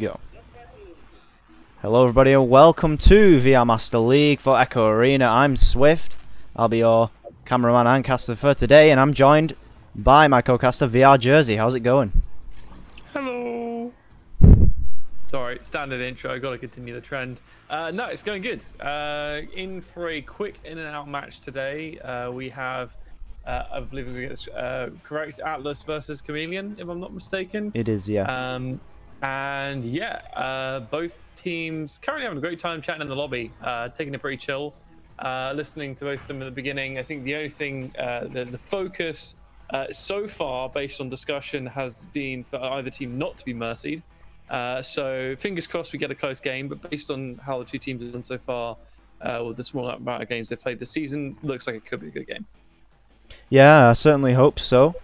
Go. Hello everybody and welcome to VR Master League for Echo Arena. I'm Swift. I'll be your cameraman and caster for today, and I'm joined by my co-caster VR Jersey. How's it going? Hello. Sorry, standard intro. Got to continue the trend. No, it's going good. In for a quick in and out match today. We have, I believe we get this correct, Atlas versus Chameleon, if I'm not mistaken. It is, yeah. And yeah, both teams currently having a great time chatting in the lobby, taking it pretty chill, listening to both of them in the beginning. I think the only thing, the focus so far, based on discussion, has been for either team not to be mercied. So fingers crossed we get a close game, but based on how the two teams have done so far, with the small amount of games they've played this season, looks like it could be a good game. Yeah, I certainly hope so.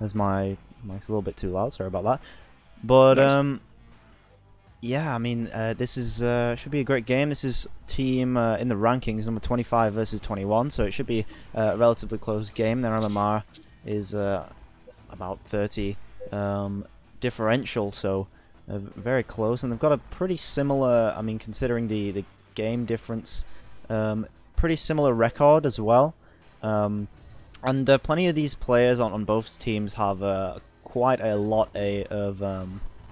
As my mic's a little bit too loud, sorry about that. But Nice. yeah, I mean, this is should be a great game. This is team in the rankings number 25 versus 21, so it should be a relatively close game. Their MMR is about 30 differential, so very close, and they've got a pretty similar, I mean, considering the game difference, pretty similar record as well. And plenty of these players on both teams have quite a lot of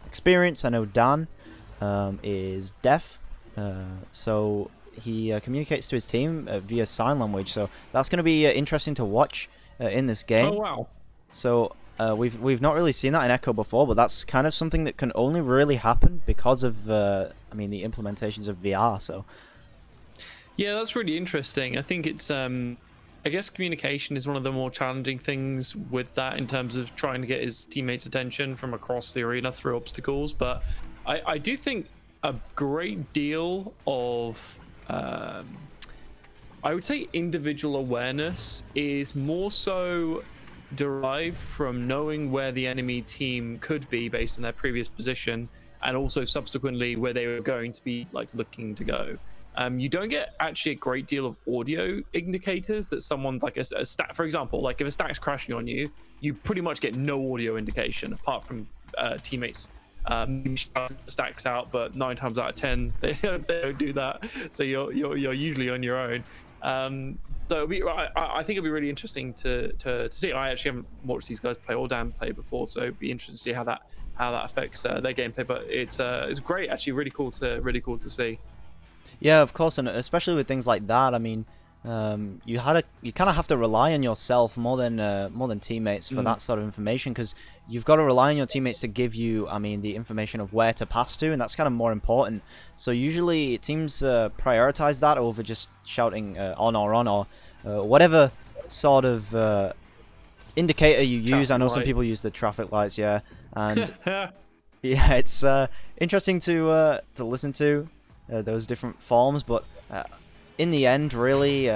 experience. I know Dan is deaf, so he communicates to his team via sign language, so that's going to be interesting to watch in this game. Oh wow. So we've not really seen that in Echo before, but that's kind of something that can only really happen because of I mean, the implementations of VR. So Yeah, that's really interesting. I think it's I guess communication is one of the more challenging things with that, in terms of trying to get his teammates' attention from across the arena through obstacles. But I do think a great deal of I would say individual awareness is more so derived from knowing where the enemy team could be based on their previous position, and also subsequently where they were going to be looking to go. You don't get actually a great deal of audio indicators that someone's a stack, for example, like if a stack's crashing on you, you pretty much get no audio indication apart from teammates shouting the stacks out, but 9 times out of 10 they don't do that, so you're usually on your own. So I think it'll be really interesting to see. I actually haven't watched these guys play or Dan play before, so it'd be interesting to see how that affects their gameplay. But it's great, actually, really cool to see. yeah, of course, and especially with things like that, I mean, you kind of have to rely on yourself more than teammates for that sort of information, because you've got to rely on your teammates to give you, I mean, the information of where to pass to, and that's kind of more important. So usually teams prioritize that over just shouting on or whatever sort of indicator you use. Traffic I know some light. people use the traffic lights, yeah, and yeah, it's interesting to listen to those different forms, but in the end, really,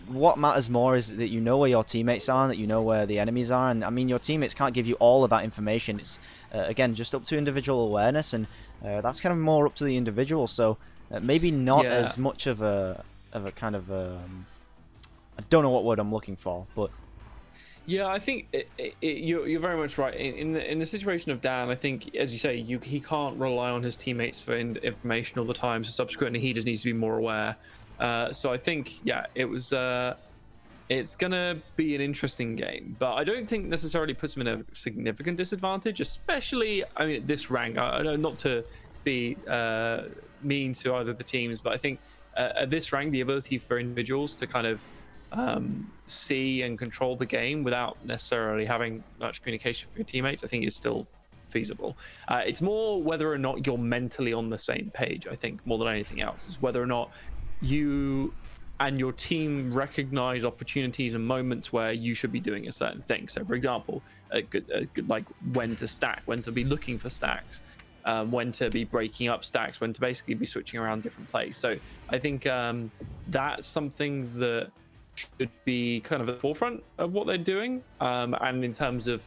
what matters more is that you know where your teammates are, and that you know where the enemies are. And I mean, your teammates can't give you all of that information. It's again just up to individual awareness, and that's kind of more up to the individual. So maybe not Yeah. as much of a kind of I don't know what word I'm looking for, but Yeah, I think you're very much right. In the situation of Dan, I think, as you say, he can't rely on his teammates for information all the time. So subsequently, he just needs to be more aware. So I think, yeah, it's gonna be an interesting game, but I don't think necessarily puts him in a significant disadvantage, especially, I mean, at this rank. I know not to be mean to either of the teams, but I think at this rank, the ability for individuals to kind of see and control the game without necessarily having much communication for your teammates, I think is still feasible. It's more whether or not you're mentally on the same page, I think, more than anything else, is whether or not you and your team recognize opportunities and moments where you should be doing a certain thing. So for example, like when to stack, when to be looking for stacks, when to be breaking up stacks, when to basically be switching around different plays. So I think that's something that should be kind of at the forefront of what they're doing, and in terms of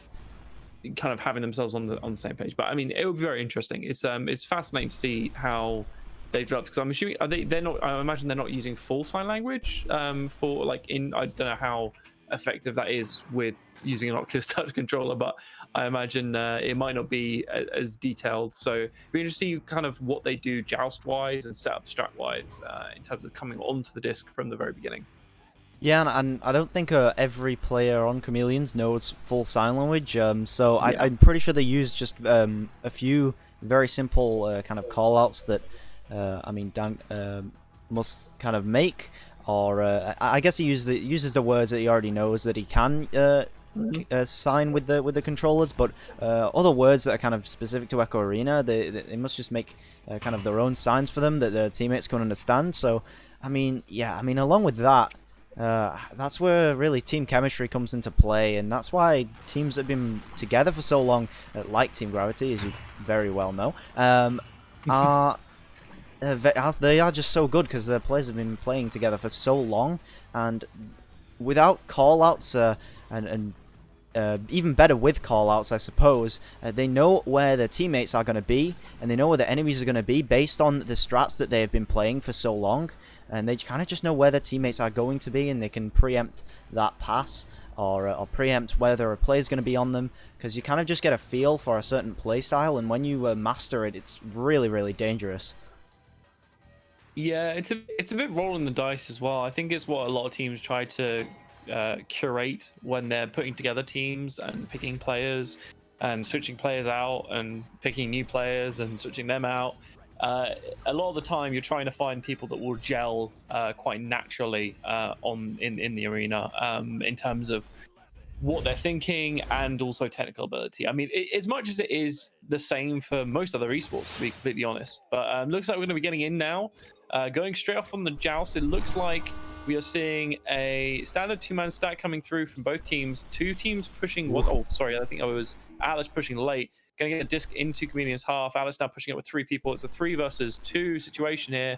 kind of having themselves on the same page. But I mean, it will be very interesting. It's fascinating to see how they've developed, because I'm assuming they're not, I imagine they're not using full sign language for, like, in, I don't know how effective that is with using an Oculus Touch controller, but I imagine it might not be as detailed. So it'd be interesting to see kind of what they do joust wise and setup strat wise in terms of coming onto the disc from the very beginning. Yeah, and I don't think every player on Chameleons knows full sign language, so I'm pretty sure they use just a few very simple kind of callouts that, I mean, Dan must kind of make, or I guess he uses the words that he already knows that he can sign with the controllers, but other words that are kind of specific to Echo Arena, they must just make kind of their own signs for them that their teammates can understand. So, I mean, yeah, I mean, along with that, that's where really team chemistry comes into play, and that's why teams that have been together for so long, like Team Gravity, as you very well know, are they are just so good because their players have been playing together for so long, and without callouts and even better with callouts, I suppose, they know where their teammates are going to be, and they know where the enemies are going to be based on the strats that they have been playing for so long. And they kind of just know where their teammates are going to be, and they can preempt that pass or preempt whether a player is going to be on them, because you kind of just get a feel for a certain play style, and when you master it, it's really, really dangerous. Yeah, it's a bit rolling the dice as well. I think it's what a lot of teams try to curate when they're putting together teams and picking players and switching players out and picking new players and switching them out. A lot of the time you're trying to find people that will gel quite naturally in the arena in terms of what they're thinking and also technical ability. I mean, as much as it is the same for most other esports, to be completely honest, but looks like we're going to be getting in now. Going straight off on the joust, it looks like we are seeing a standard two-man stack coming through from both teams. Two teams pushing one. Oh, sorry, I think I was Atlas pushing late. Going to get a disc into Chameleon's half. Atlas now pushing it with 3 people. It's a 3 versus 2 situation here.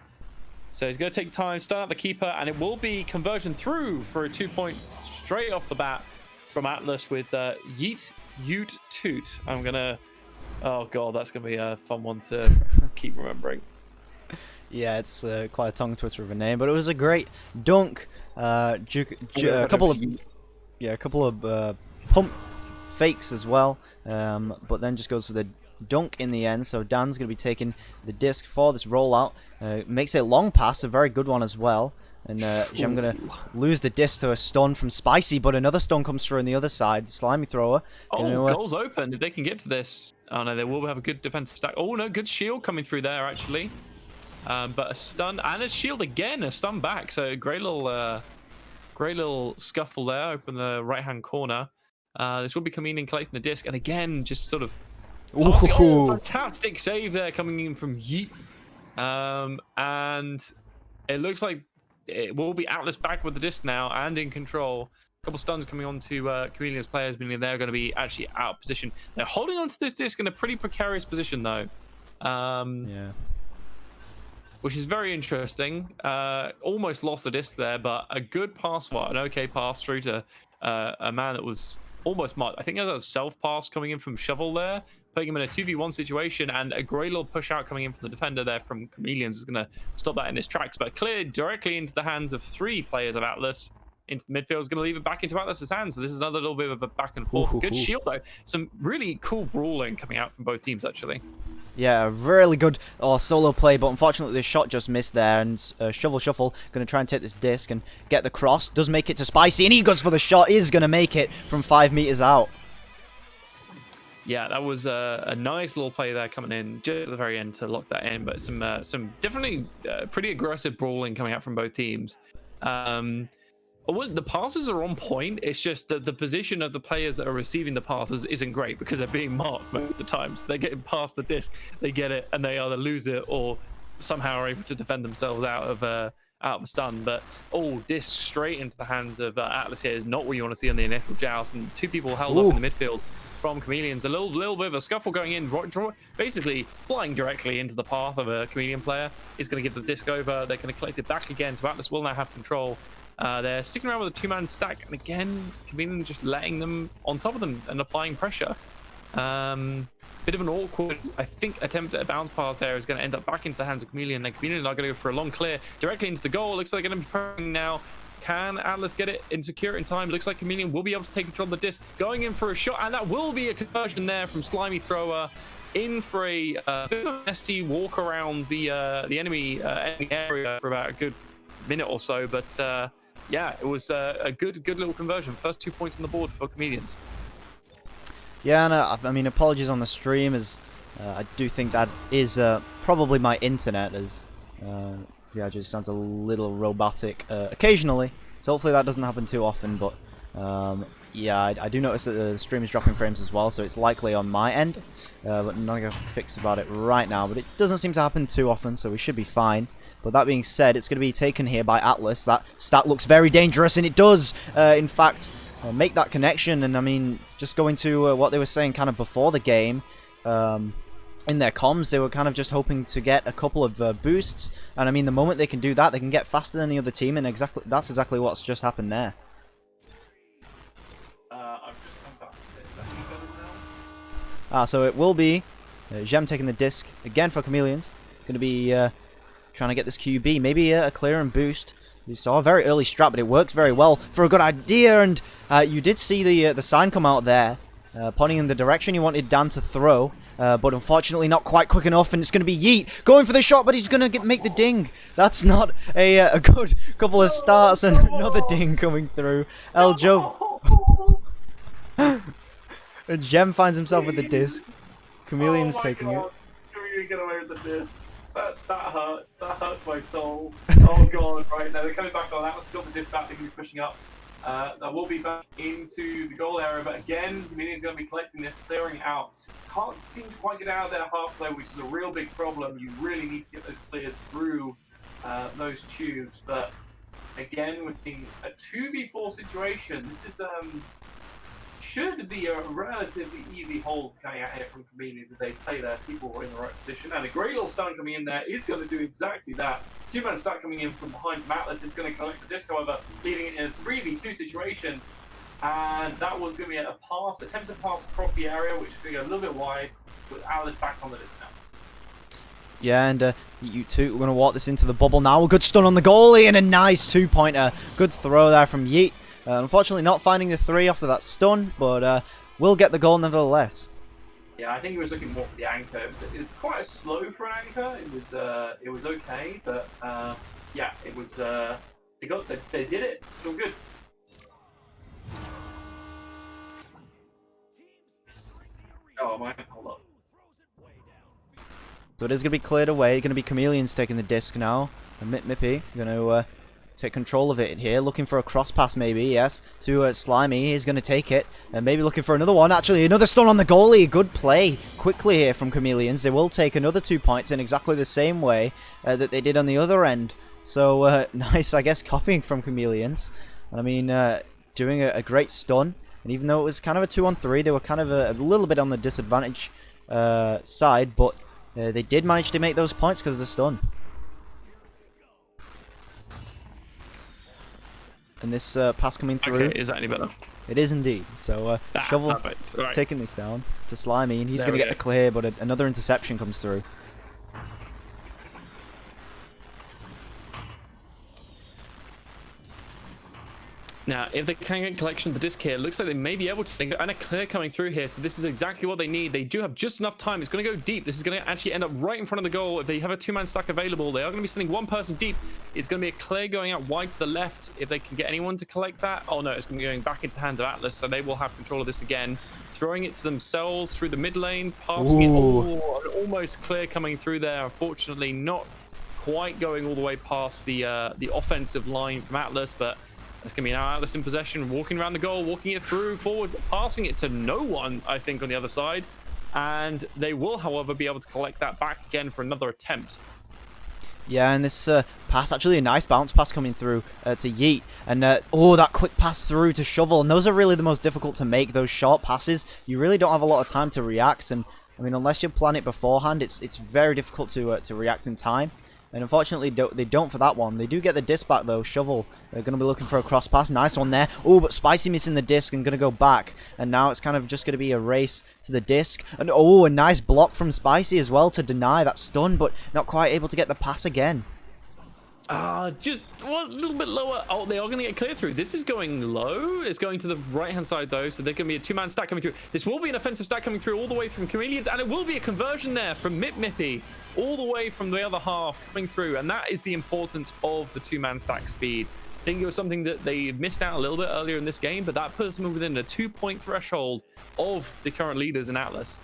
So he's going to take time, start out the keeper, and it will be conversion through for a 2-point straight off the bat from Atlas with Yeet, Ute, Toot. I'm going to... Oh, God, that's going to be a fun one to keep remembering. Yeah, it's quite a tongue twister of a name, but it was a great dunk. A couple of pump fakes as well, but then just goes for the dunk in the end. So Dan's going to be taking the disc for this rollout. Makes a long pass, a very good one as well. And I'm going to lose the disc to a stun from Spicy, but another stun comes through on the other side. Slimy thrower. Goal's open. If they can get to this. Oh, no, they will have a good defensive stack. Oh, no, good shield coming through there, actually. But a stun and a shield again, a stun back. So great little scuffle there, open the right-hand corner. This will be coming in, collecting the disc, and again, just sort of fantastic save there coming in from Yeet. And it looks like it will be Atlas back with the disc now and in control. A couple stuns coming on to Chameleons players, meaning they're going to be actually out of position. They're holding onto this disc in a pretty precarious position, though. Yeah. Which is very interesting. Almost lost the disc there, but a good pass, an okay pass through to a man that was almost marked. I think that was a self-pass coming in from Shovel there, putting him in a 2v1 situation, and a great little push out coming in from the defender there from Chameleons is going to stop that in his tracks, but cleared directly into the hands of 3 players of Atlas. Into the midfield, is going to leave it back into Atlas's hands. So this is another little bit of a back and forth. Good shield, though. Some really cool brawling coming out from both teams, actually. Yeah, really good solo play, but unfortunately the shot just missed there, and Shuffle going to try and take this disc and get the cross. Does make it to Spicy, and he goes for the shot. Is going to make it from 5 meters out. Yeah, that was a nice little play there coming in just at the very end to lock that in, but some definitely pretty aggressive brawling coming out from both teams. The passes are on point. It's just that the position of the players that are receiving the passes isn't great because they're being marked most of the time. So they're getting past the disc, they get it, and they either lose it or somehow are able to defend themselves out of a stun. But disc straight into the hands of Atlas here is not what you want to see on the initial joust. And 2 people held up in the midfield from Chameleons. A little bit of a scuffle going in, basically flying directly into the path of a Chameleon player. Is going to give the disc over. They're going to collect it back again. So Atlas will now have control. They're sticking around with a 2-man stack, and again, Chameleon just letting them on top of them and applying pressure. Bit of an awkward, I think, attempt at a bounce pass there is going to end up back into the hands of Chameleon. Then Chameleon are going to go for a long clear directly into the goal. Looks like they're going to be pressing now. Can Atlas get it and secure it in time? Looks like Chameleon will be able to take control of the disc, going in for a shot, and that will be a conversion there from Slimy Thrower, in for a bit of a nasty walk around the enemy area for about a good minute or so. But yeah, it was a good little conversion. First 2 points on the board for Chameleons. Yeah, and I mean, apologies on the stream, as I do think that is probably my internet, as yeah, it just sounds a little robotic occasionally. So hopefully that doesn't happen too often, but yeah, I do notice that the stream is dropping frames as well, so it's likely on my end, but I'm not going to fix about it right now. But it doesn't seem to happen too often, so we should be fine. But that being said, it's going to be taken here by Atlas. That stat looks very dangerous, and it does, in fact, make that connection. And I mean, just going to what they were saying kind of before the game, in their comms, they were kind of just hoping to get a couple of boosts. And I mean, the moment they can do that, they can get faster than the other team, and that's exactly what's just happened there. So it will be Gem taking the disc again for Chameleons. Going to be trying to get this QB, maybe a clear and boost. We saw a very early strat, but it works very well for a good idea. And you did see the sign come out there, pointing in the direction you wanted Dan to throw, but unfortunately not quite quick enough. And it's going to be Yeet going for the shot, but he's going to make the ding. That's not a good couple of starts, and another ding coming through. El Joe. And Gem finds himself with the disc. Chameleon's taking it. Chameleon get away with the disc. That hurts. That hurts my soul. Oh god, right now they're coming back on that. Still the disc back, they're going to be pushing up. That will be back into the goal area, but again, Chameleon's going to be collecting this, clearing it out. Can't seem to quite get out of their half play, which is a real big problem. You really need to get those players through those tubes. But again, with being a 2v4 situation, this is should be a relatively easy hold coming out here from Chameleons if they play their people in the right position. And a great little stun coming in there is going to do exactly that. Two-man stack coming in from behind from Atlas is going to collect the disc, however, leaving it in a 3v2 situation. And that was going to be a pass, attempted pass across the area, which is going to go a little bit wide, with Atlas back on the disc now. Yeah, and you two are going to walk this into the bubble now. A good stun on the goalie and a nice two-pointer. Good throw there from Yeet. Unfortunately not finding the 3 off of that stun, but will get the goal nevertheless. Yeah, I think he was looking more for the anchor. It's quite slow for an anchor. It was okay, but yeah, it was they did it. It's all good. Oh my, hold up. So it is going to be cleared away. Going to be Chameleons taking the disc now. And Mippy going to take control of it here, looking for a cross pass maybe, yes, to Slimy. He's going to take it, and maybe looking for another one. Actually, another stun on the goalie. Good play quickly here from Chameleons. They will take another 2 points in exactly the same way that they did on the other end. So, nice, I guess, copying from Chameleons. And I mean, doing a great stun. And even though it was kind of a 2-on-3, they were kind of a little bit on the disadvantage side, but they did manage to make those points because of the stun. And this pass coming through. Okay, is that any better? It is indeed. So Shovel right. taking this down to Slimy, and he's going to get the clear, but another interception comes through. Now, if they can get collection of the disc here, it looks like they may be able to, and a clear coming through here, so this is exactly what they need. They do have just enough time. It's going to go deep. This is going to actually end up right in front of the goal. If they have a two-man stack available, they are going to be sending one person deep. It's going to be a clear going out wide to the left. If they can get anyone to collect that. Oh no, it's going to be going back into the hands of Atlas, so they will have control of this again. Throwing it to themselves through the mid lane, passing it. Oh, almost clear coming through there. Unfortunately, not quite going all the way past the offensive line from Atlas, but it's going to be now Atlas in possession, walking around the goal, walking it through forwards, passing it to no one, I think, on the other side. And they will, however, be able to collect that back again for another attempt. Yeah, and this pass, actually a nice bounce pass coming through to Yeet. And, oh, that quick pass through to Shovel. And those are really the most difficult to make, those short passes. You really don't have a lot of time to react. And, I mean, unless you plan it beforehand, it's very difficult to react in time. And unfortunately, they don't for that one. They do get the disc back, though. Shovel, they're going to be looking for a cross pass. Nice one there. Oh, but Spicy missing the disc and going to go back. And now it's kind of just going to be a race to the disc. And, oh, a nice block from Spicy as well to deny that stun, but not quite able to get the pass again. Just a little bit lower. Oh, they are going to get clear through. This is going low. It's going to the right-hand side, though, so there can be a two-man stack coming through. This will be an offensive stack coming through all the way from Chameleons, and it will be a conversion there from Mippy all the way from the other half coming through, and that is the importance of the two-man stack speed. I think it was something that they missed out a little bit earlier in this game, but that puts them within a 2-point threshold of the current leaders in Atlas.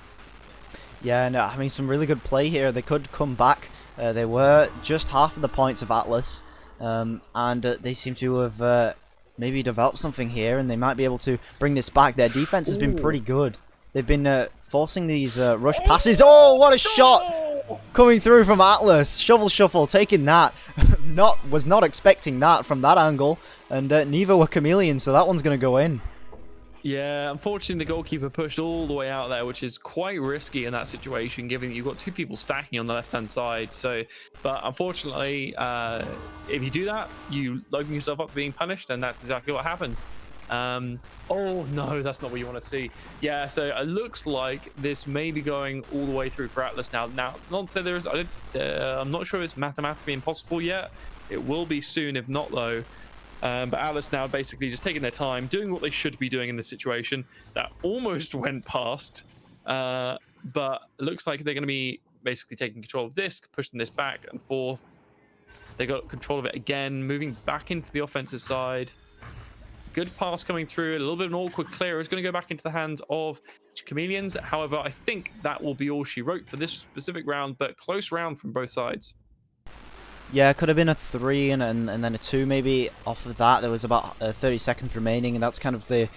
Yeah, no, I mean, some really good play here. They could come back. They were just half of the points of Atlas, and they seem to have maybe developed something here, and they might be able to bring this back. Their defense has been pretty good. They've been forcing these rush passes. Oh, what a shot coming through from Atlas. Shovel Shuffle taking that. Was not expecting that from that angle, and neither were Chameleons, so that one's going to go in. Yeah, unfortunately, the goalkeeper pushed all the way out there, which is quite risky in that situation, given that you've got two people stacking on the left-hand side. So, but unfortunately, if you do that, you open yourself up to being punished, and that's exactly what happened. Oh no, that's not what you want to see. Yeah, so it looks like this may be going all the way through for Atlas now. Now, not to say there is, I'm not sure it's mathematically impossible yet. It will be soon, if not though. But Atlas now basically just taking their time, doing what they should be doing in this situation. That almost went past, but it looks like they're going to be basically taking control of this, pushing this back and forth. They got control of it again, moving back into the offensive side. Good pass coming through, a little bit of an awkward clear. It's going to go back into the hands of Chameleons. However, I think that will be all she wrote for this specific round, but close round from both sides. Yeah, it could have been a 3 and then a 2 maybe off of that. There was about 30 seconds remaining, and that's kind of the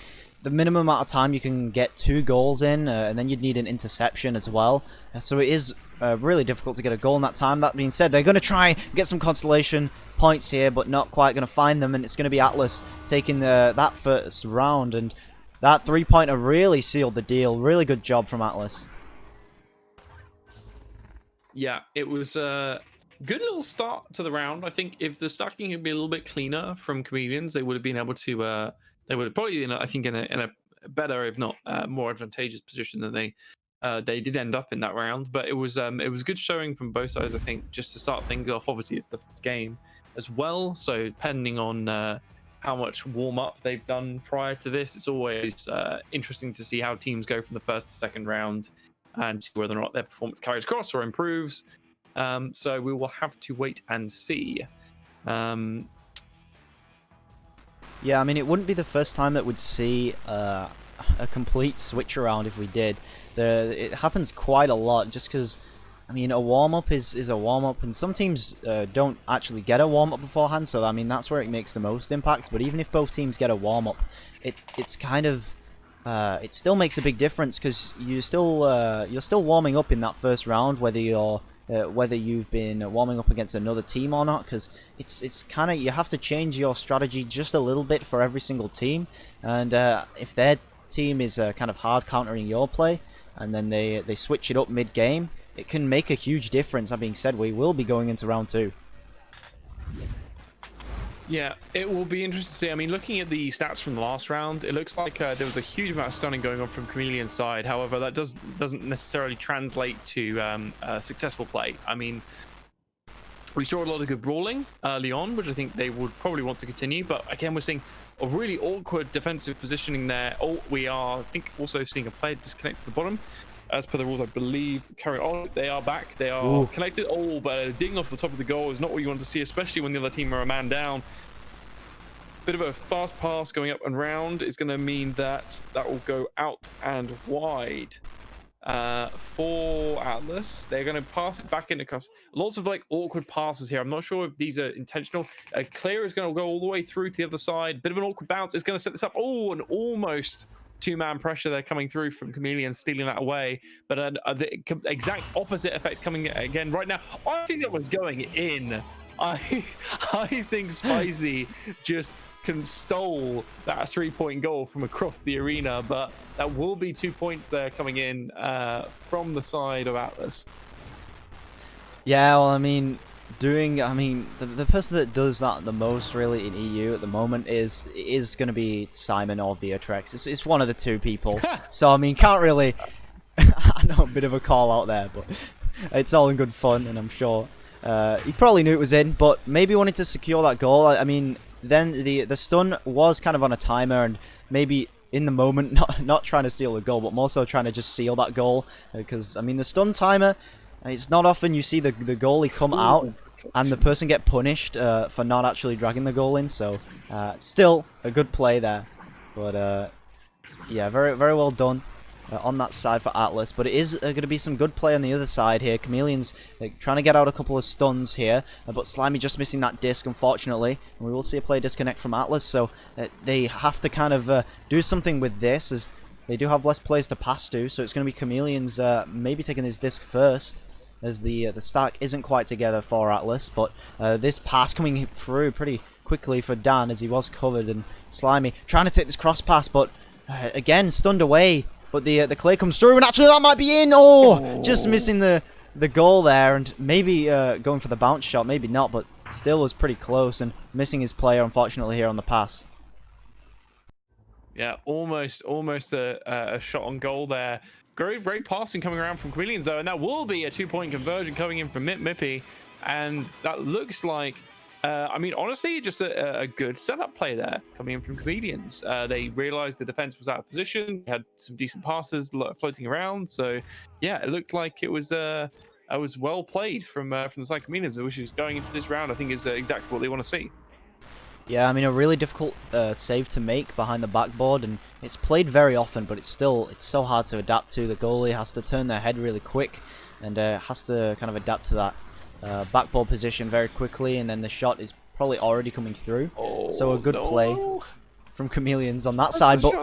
minimum amount of time you can get 2 goals in, and then you'd need an interception as well. So it is really difficult to get a goal in that time. That being said, they're going to try and get some consolation points here, but not quite going to find them, and it's going to be Atlas taking that first round, and that 3-pointer really sealed the deal. Really good job from Atlas. Yeah, it was good little start to the round. I think if the stacking had been a little bit cleaner from Chameleons, they would have been able to. They would have probably been, I think, in a better, if not more advantageous position than they did end up in that round. But it was good showing from both sides. I think just to start things off. Obviously, it's the first game as well, so depending on how much warm up they've done prior to this, it's always interesting to see how teams go from the first to second round and see whether or not their performance carries across or improves. So we will have to wait and see. Yeah, I mean, it wouldn't be the first time that we'd see a complete switch around if we did. It happens quite a lot, just because, I mean, a warm-up is a warm-up, and some teams don't actually get a warm-up beforehand, so, I mean, that's where it makes the most impact. But even if both teams get a warm-up, it's kind of... it still makes a big difference, because you're still warming up in that first round, whether you've been warming up against another team or not, because it's kind of, you have to change your strategy just a little bit for every single team, and if their team is kind of hard countering your play, and then they switch it up mid-game, it can make a huge difference. That being said, we will be going into round 2. Yeah, it will be interesting to see. I mean, looking at the stats from the last round, it looks like there was a huge amount of stunning going on from Chameleon's side. However, that doesn't necessarily translate to successful play. I mean, we saw a lot of good brawling early on, which I think they would probably want to continue. But again, we're seeing a really awkward defensive positioning there. Oh, we are, I think, also seeing a player disconnect to the bottom. As per the rules, I believe, carry on. They are back. They are connected. Oh, but digging off the top of the goal is not what you want to see, especially when the other team are a man down. Bit of a fast pass going up and round is going to mean that will go out and wide for Atlas. They're going to pass it back in across. Lots of like awkward passes here. I'm not sure if these are intentional. Clear is going to go all the way through to the other side. Bit of an awkward bounce. It's going to set this up. Oh, and almost two-man pressure there coming through from Chameleon, stealing that away, but the exact opposite effect coming again right now. I think that was going in. I think Spicy just stole that 3-point goal from across the arena, but that will be 2 points there coming in from the side of Atlas. Yeah, well, I mean, the person that does that the most really in EU at the moment is going to be Simon or Viatrex. It's one of the two people. So, I mean, can't really... I know, a bit of a call out there, but it's all in good fun, and I'm sure He probably knew it was in, but maybe wanted to secure that goal. I mean, then the stun was kind of on a timer, and maybe in the moment not trying to steal the goal, but more so trying to just seal that goal. Because, I mean, the stun timer, it's not often you see the goalie come out and the person get punished for not actually dragging the goal in. So, still a good play there. But, yeah, very, very well done on that side for Atlas. But it is going to be some good play on the other side here. Chameleons trying to get out a couple of stuns here. But Slimy just missing that disc, unfortunately. And we will see a play disconnect from Atlas. So they have to kind of do something with this, as they do have less players to pass to. So it's going to be Chameleons maybe taking this disc first, as the stack isn't quite together for Atlas. But this pass coming through pretty quickly for Dan, as he was covered. And Slimy trying to take this cross pass, but again stunned away. But the clear comes through, and actually that might be in. Oh, just missing the goal there, and maybe going for the bounce shot, maybe not, but still was pretty close, and missing his player, unfortunately, here on the pass. Yeah, almost a shot on goal there. Great passing coming around from Chameleons, though, and that will be a 2-point conversion coming in from Mippy, and that looks like, I mean, honestly, just a good setup play there coming in from Chameleons. They realized the defense was out of position, had some decent passes floating around, so yeah, it looked like it was well played from the side of Chameleons, which is going into this round, I think, is exactly what they want to see. Yeah, I mean, a really difficult save to make behind the backboard, and it's played very often, but it's so hard to adapt to. The goalie has to turn their head really quick, and has to kind of adapt to that backboard position very quickly, and then the shot is probably already coming through. So a good play from Chameleons on that side, but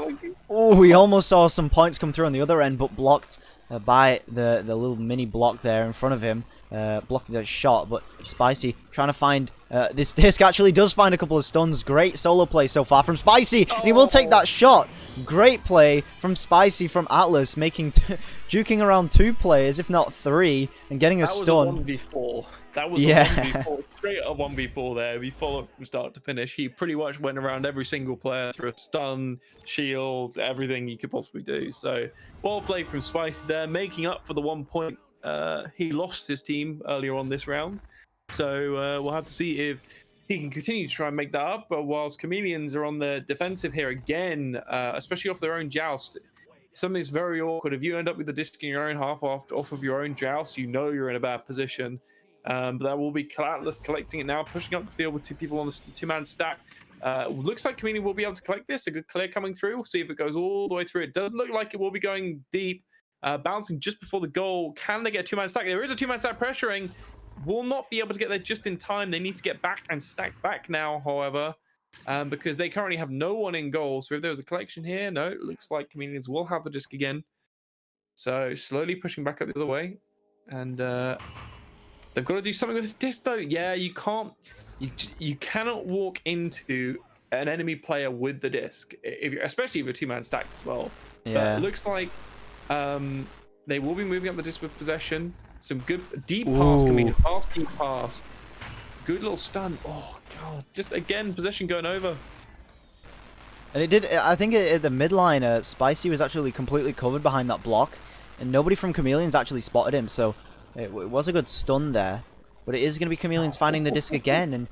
we almost saw some points come through on the other end, but blocked by the little mini block there in front of him, blocking that shot. But Spicy trying to find this disc, actually does find a couple of stuns. Great solo play so far from Spicy, and he will take that shot. Great play from Spicy from Atlas, making juking around 2 players, if not 3, and getting a stun. That was a 1v4. Straight up 1v4 there. We followed from start to finish. He pretty much went around every single player through a stun, shield, everything you could possibly do. So, well played from Spicy there, making up for the 1 point he lost his team earlier on this round. So, we'll have to see if he can continue to try and make that up, but whilst Chameleons are on the defensive here again, especially off their own joust, something that's very awkward. If you end up with the disc in your own half off of your own joust, you know you're in a bad position. But that will be Atlas collecting it now, pushing up the field with 2 people on the 2-man stack. Looks like Chameleon will be able to collect this. A good clear coming through. We'll see if it goes all the way through. It does look like it will be going deep, bouncing just before the goal. Can they get a 2-man stack? There is a 2-man stack pressuring. Will not be able to get there just in time. They need to get back and stack back now, however, because they currently have no one in goal. So if there was a collection here, no, it looks like Chameleons will have the disc again. So slowly pushing back up the other way, and they've got to do something with this disc, though. Yeah, you can't, you cannot walk into an enemy player with the disc, especially if you're 2-man stacked as well. Yeah. But it looks like they will be moving up the disc with possession. Some good deep pass coming in. Deep pass. Good little stun. Oh, God. Just, again, possession going over. And it did, I think at the midline, Spicy was actually completely covered behind that block, and nobody from Chameleons actually spotted him, so it was a good stun there. But it is going to be Chameleons finding the disc again, and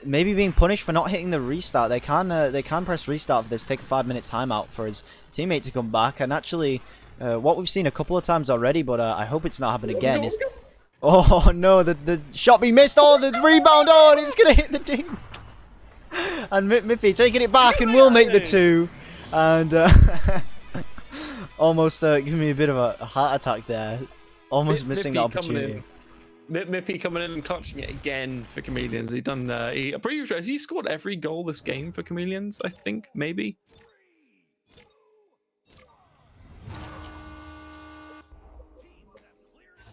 maybe being punished for not hitting the restart. They can press restart for this, take a 5-minute timeout for his teammate to come back, and actually... what we've seen a couple of times already, but I hope it's not happening again, is... Oh, no, the shot being missed. Oh, the rebound. Oh, and it's going to hit the dink. And Mippy taking it back and will make the 2. And almost giving me a bit of a heart attack there. Almost missing the opportunity. Mippy coming in and clutching it again for Chameleons. He done. I'm pretty sure, has he scored every goal this game for Chameleons? I think, maybe.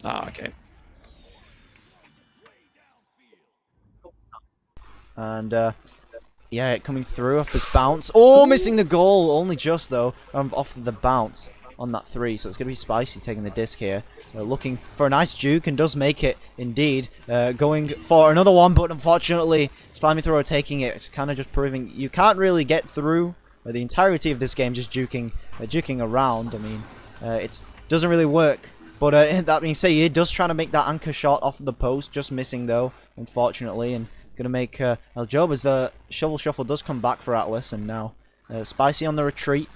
Ah, okay. And yeah, it coming through off the bounce. Oh, missing the goal, only just though, off the bounce on that 3. So it's going to be Spicy taking the disc here, looking for a nice juke, and does make it indeed. Going for another one, but unfortunately, Slimy Thrower taking it, kind of just proving you can't really get through the entirety of this game just juking around. I mean, it doesn't really work But that being said, he does try to make that anchor shot off the post, just missing though, unfortunately, and gonna make El Job as the shovel shuffle does come back for Atlas, and now Spicy on the retreat.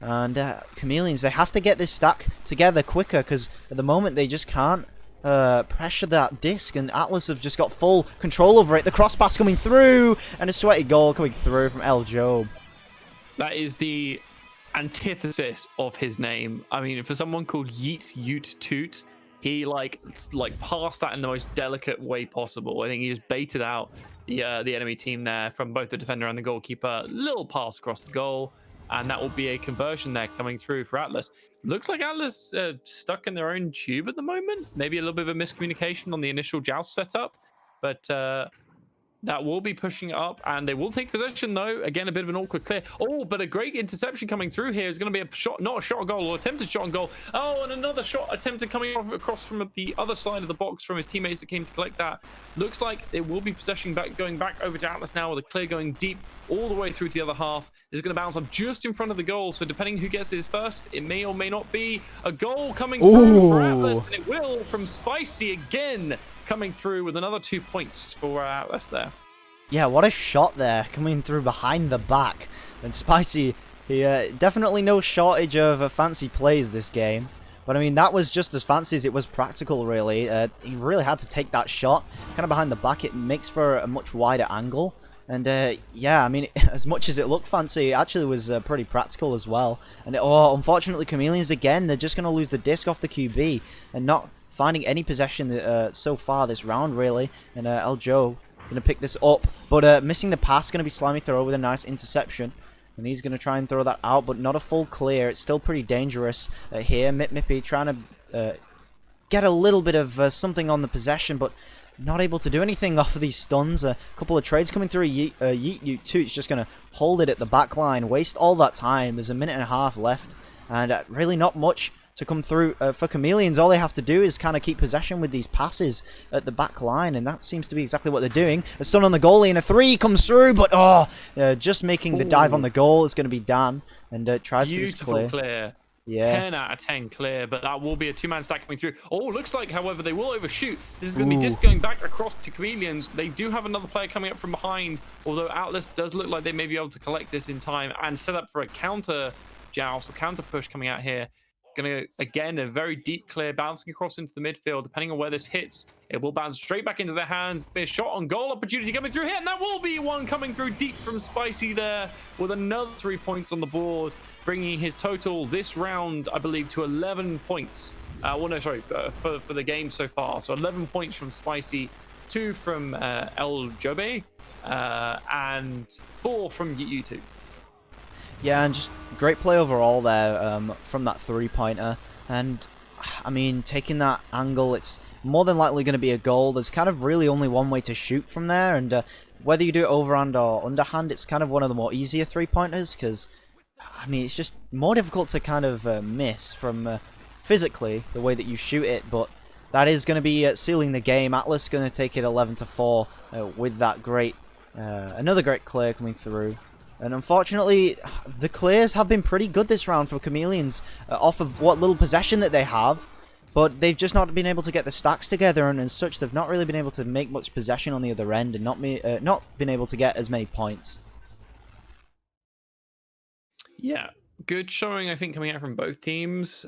And Chameleons, they have to get this stack together quicker, because at the moment they just can't pressure that disc, and Atlas have just got full control over it. The cross pass coming through, and a sweaty goal coming through from El Job. That is the antithesis of his name. I mean, for someone called Yeet Ute Toot, he like passed that in the most delicate way possible. I think he just baited out the enemy team there from both the defender and the goalkeeper. Little pass across the goal, and that will be a conversion there coming through for Atlas. Looks like Atlas stuck in their own tube at the moment. Maybe a little bit of a miscommunication on the initial joust setup, but that will be pushing it up, and they will take possession though. Again, a bit of an awkward clear. Oh, but a great interception coming through here is going to be a shot, not a shot on goal, or attempted shot on goal. Oh, and another shot attempted coming across from the other side of the box from his teammates that came to collect that. Looks like it will be possession back, going back over to Atlas now, with a clear going deep all the way through to the other half. This is going to bounce up just in front of the goal, so depending who gets this first, it may or may not be a goal coming through for Atlas, and it will from Spicy again, coming through with another 2 points for Atlas there. Yeah, what a shot there, coming through behind the back. And Spicy, he definitely no shortage of fancy plays this game. But I mean, that was just as fancy as it was practical, really. He really had to take that shot. Kind of behind the back, it makes for a much wider angle. And yeah, I mean, as much as it looked fancy, it actually was pretty practical as well. And unfortunately, Chameleons again, they're just going to lose the disc off the QB. And not finding any possession so far this round, really. And El Joe going to pick this up, but missing the pass, going to be Slimy throw with a nice interception, and he's going to try and throw that out, but not a full clear. It's still pretty dangerous here. Mippy trying to get a little bit of something on the possession, but not able to do anything off of these stuns. A couple of trades coming through. Yeet too. It's just going to hold it at the back line, waste all that time. There's a minute and a half left, and really not much to come through for Chameleons. All they have to do is kind of keep possession with these passes at the back line, and that seems to be exactly what they're doing. A stun on the goalie, and a 3 comes through, but just making the dive on the goal is going to be Dan, and tries for this clear. Beautiful clear. Yeah. 10 out of 10 clear, but that will be a 2-man stack coming through. Oh, looks like, however, they will overshoot. This is going to be disc going back across to Chameleons. They do have another player coming up from behind, although Atlas does look like they may be able to collect this in time and set up for a counter joust or counter push coming out here. Going to, again, a very deep clear, bouncing across into the midfield. Depending on where this hits, it will bounce straight back into their hands. There's shot on goal opportunity coming through here, and that will be one coming through deep from Spicy there, with another 3 points on the board, bringing his total this round, I believe, to 11 points. Well, no, sorry, for the game so far. So 11 points from Spicy, 2 from El Jobe, and 4 from YouTube. Yeah, and just great play overall there from that 3-pointer. And, I mean, taking that angle, it's more than likely going to be a goal. There's kind of really only one way to shoot from there. And whether you do it overhand or underhand, it's kind of one of the more easier 3-pointers. Because, I mean, it's just more difficult to kind of miss from physically the way that you shoot it. But that is going to be sealing the game. Atlas going to take it 11-4 with that great, another great clear coming through. And unfortunately, the clears have been pretty good this round for Chameleons off of what little possession that they have. But they've just not been able to get the stacks together, and as such, they've not really been able to make much possession on the other end and not been able to get as many points. Yeah, good showing, I think, coming out from both teams.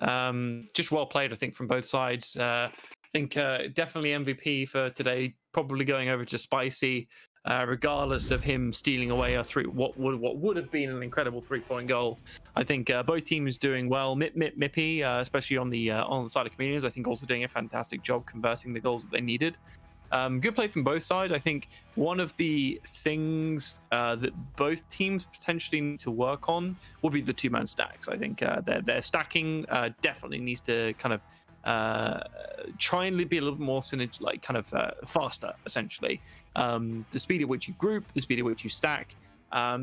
Just well played, I think, from both sides. I think definitely MVP for today, probably going over to Spicy. Regardless of him stealing away what would have been an incredible 3-point goal. I think both teams doing well. Mippy, especially on the side of Chameleons, I think also doing a fantastic job converting the goals that they needed. Good play from both sides. I think one of the things that both teams potentially need to work on will be the 2-man stacks. I think their stacking definitely needs to kind of try and be a little bit more faster, essentially. The speed at which you group, the speed at which you stack,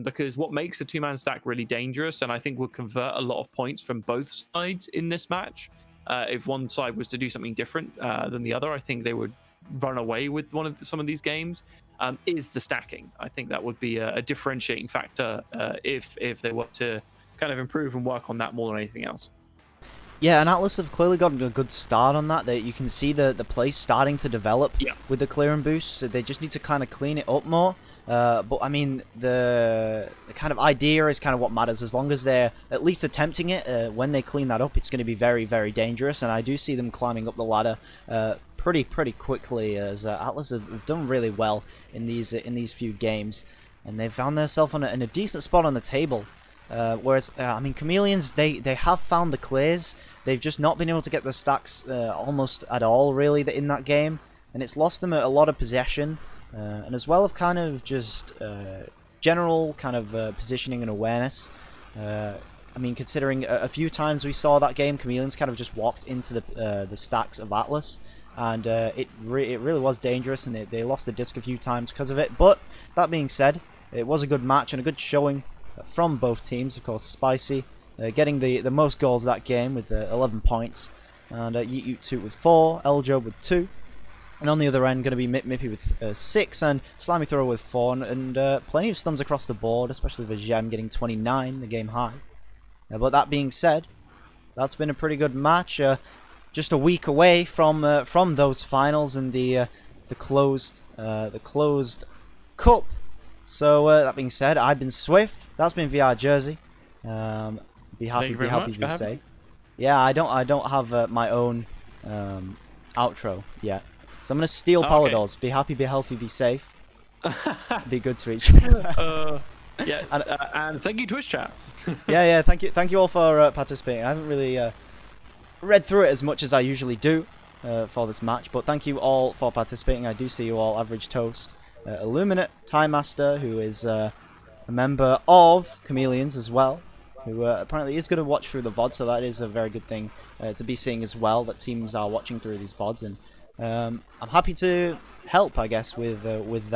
because what makes a 2-man stack really dangerous, and I think would convert a lot of points from both sides in this match. If one side was to do something different than the other, I think they would run away with some of these games. Is the stacking. I think that would be a differentiating factor if they were to kind of improve and work on that more than anything else. Yeah, and Atlas have clearly gotten a good start on that. You can see the play starting to develop Yeah. with the clear and boost, so they just need to kind of clean it up more. But I mean, the kind of idea is kind of what matters. As long as they're at least attempting it, when they clean that up, it's going to be very, very dangerous. And I do see them climbing up the ladder pretty quickly, as Atlas have done really well in these few games, and they've found themselves in a decent spot on the table. Whereas, I mean, Chameleons, they have found the clears. They've just not been able to get the stacks almost at all, really, in that game. And it's lost them a lot of possession. And as well of kind of just general kind of positioning and awareness. I mean, considering a few times we saw that game, Chameleons kind of just walked into the stacks of Atlas. And it really was dangerous, and they lost the disc a few times because of it. But, that being said, it was a good match and a good showing from both teams. Of course, Spicy getting the most goals that game with 11 points, and Yeet Toot with 4, Eljo with 2, and on the other end going to be Mippy with 6, and Slimy Thrower with 4, and plenty of stuns across the board, especially for Gem getting 29, the game high. But that being said, that's been a pretty good match. Just a week away from those finals and the closed cup. So that being said, I've been Swift. That's been VR Jersey. Be happy to say. Yeah, I don't have my own outro yet, so I'm gonna steal Polydor's. Be happy, be healthy, be safe. Be good to each other. Yeah, and thank you, Twitch chat. yeah. Thank you all for participating. I haven't really read through it as much as I usually do for this match, but thank you all for participating. I do see you all. Average Toast, Illuminate, Time Master, who is a member of Chameleons as well, who apparently is going to watch through the VOD, so that is a very good thing to be seeing as well, that teams are watching through these VODs, and I'm happy to help, I guess, with that. With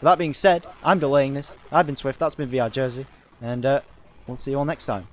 that being said, I'm delaying this. I've been Swift, that's been VR Jersey, and we'll see you all next time.